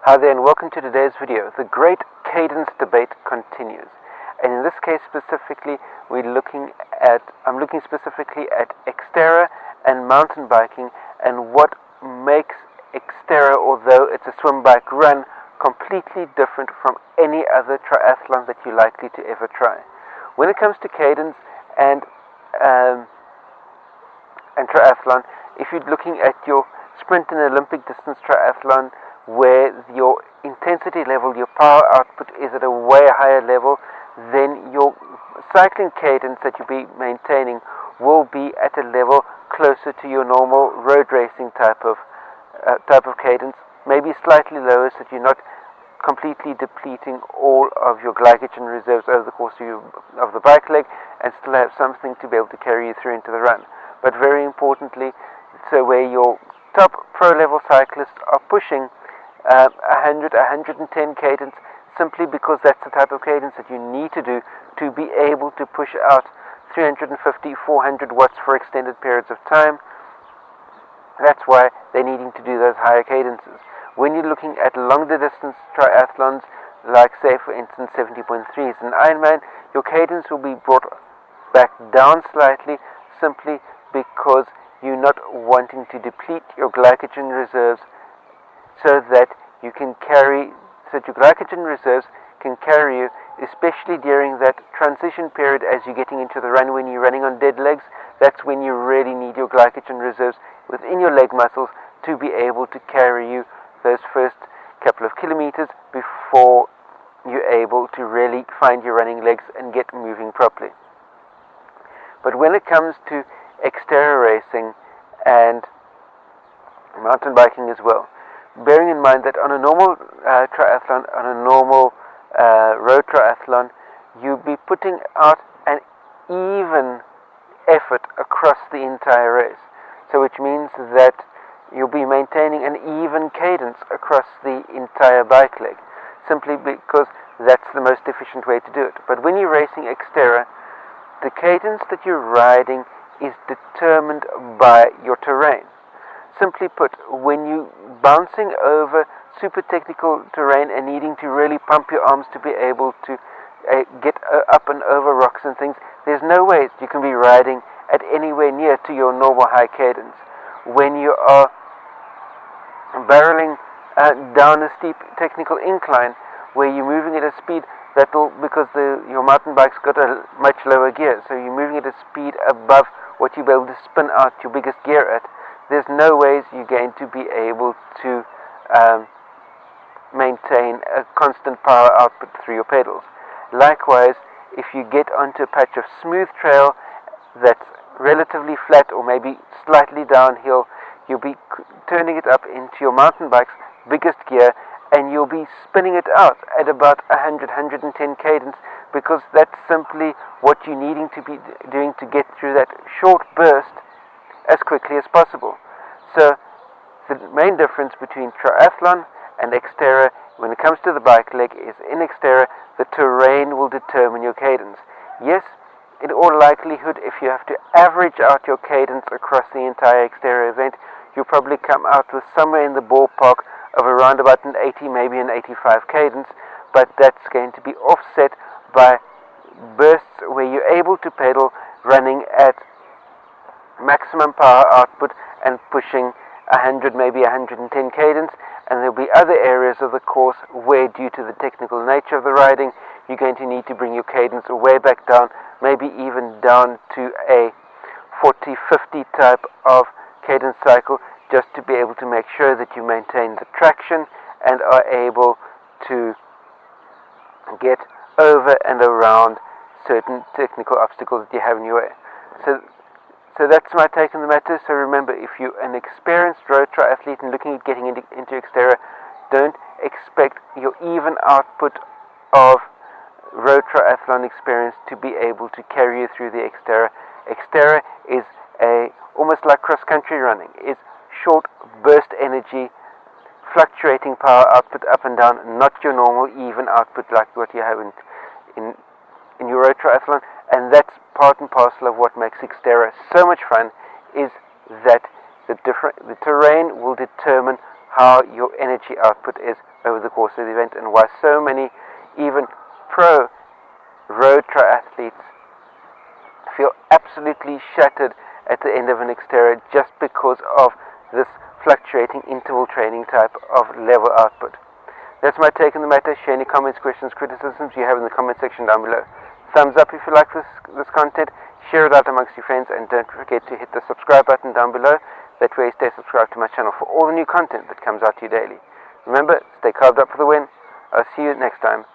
Hi there and welcome to today's video. The great cadence debate continues, and in this case specifically I'm looking specifically at XTERRA and mountain biking and what makes XTERRA, although it's a swim bike run, completely different from any other triathlon that you're likely to ever try. When it comes to cadence and triathlon, if you're looking at your sprint and Olympic distance triathlon, where your intensity level, your power output is at a way higher level, then your cycling cadence that you'll be maintaining will be at a level closer to your normal road racing type of cadence, maybe slightly lower, so that you're not completely depleting all of your glycogen reserves over the course of the bike leg, and still have something to be able to carry you through into the run. But very importantly, so where your top pro level cyclists are pushing 100, 110 cadence, simply because that's the type of cadence that you need to do to be able to push out 350, 400 watts for extended periods of time. That's why they're needing to do those higher cadences. When you're looking at longer distance triathlons, like say for instance 70.3s and Ironman, your cadence will be brought back down slightly, simply because you're not wanting to deplete your glycogen reserves, so that your glycogen reserves can carry you, especially during that transition period as you're getting into the run. When you're running on dead legs, that's when you really need your glycogen reserves within your leg muscles to be able to carry you those first couple of kilometers before you're able to really find your running legs and get moving properly. But when it comes to XTERRA racing and mountain biking as well, bearing in mind that on a normal triathlon, on a normal road triathlon, you'll be putting out an even effort across the entire race. So which means that you'll be maintaining an even cadence across the entire bike leg, simply because that's the most efficient way to do it. But when you're racing XTERRA, the cadence that you're riding is determined by your terrain. Simply put, when you're bouncing over super technical terrain and needing to really pump your arms to be able to get up and over rocks and things, there's no way you can be riding at anywhere near to your normal high cadence. When you are barreling down a steep technical incline, where you're moving at a speed because your mountain bike's got a much lower gear, so you're moving at a speed above what you'll be able to spin out your biggest gear at, there's no ways you're going to be able to maintain a constant power output through your pedals. Likewise, if you get onto a patch of smooth trail that's relatively flat or maybe slightly downhill, you'll be turning it up into your mountain bike's biggest gear, and you'll be spinning it out at about 100, 110 cadence, because that's simply what you're needing to be doing to get through that short burst as quickly as possible. So the main difference between triathlon and XTERRA when it comes to the bike leg is, in XTERRA, the terrain will determine your cadence. Yes, in all likelihood, if you have to average out your cadence across the entire XTERRA event, you'll probably come out with somewhere in the ballpark of around about an 80, maybe an 85 cadence, but that's going to be offset by bursts where you're able to pedal running at maximum power output and pushing 100, maybe 110 cadence, and there'll be other areas of the course where, due to the technical nature of the riding, you're going to need to bring your cadence way back down, maybe even down to a 40, 50 type of cadence cycle, just to be able to make sure that you maintain the traction and are able to get over and around certain technical obstacles that you have in your way. So that's my take on the matter. So remember, if you're an experienced road triathlete and looking at getting into XTERRA, don't expect your even output of road triathlon experience to be able to carry you through the XTERRA. XTERRA is almost like cross-country running. It's short burst energy, fluctuating power output up and down, not your normal even output like what you have in your road triathlon. And that's part and parcel of what makes XTERRA so much fun, is that the terrain will determine how your energy output is over the course of the event, and why so many even pro road triathletes feel absolutely shattered at the end of an XTERRA just because of this fluctuating interval training type of level output. That's my take on the matter. Share any comments, questions, criticisms you have in the comment section down below. Thumbs up if you like this content, share it out amongst your friends, and don't forget to hit the subscribe button down below. That way you stay subscribed to my channel for all the new content that comes out to you daily. Remember, stay carved up for the win. I'll see you next time.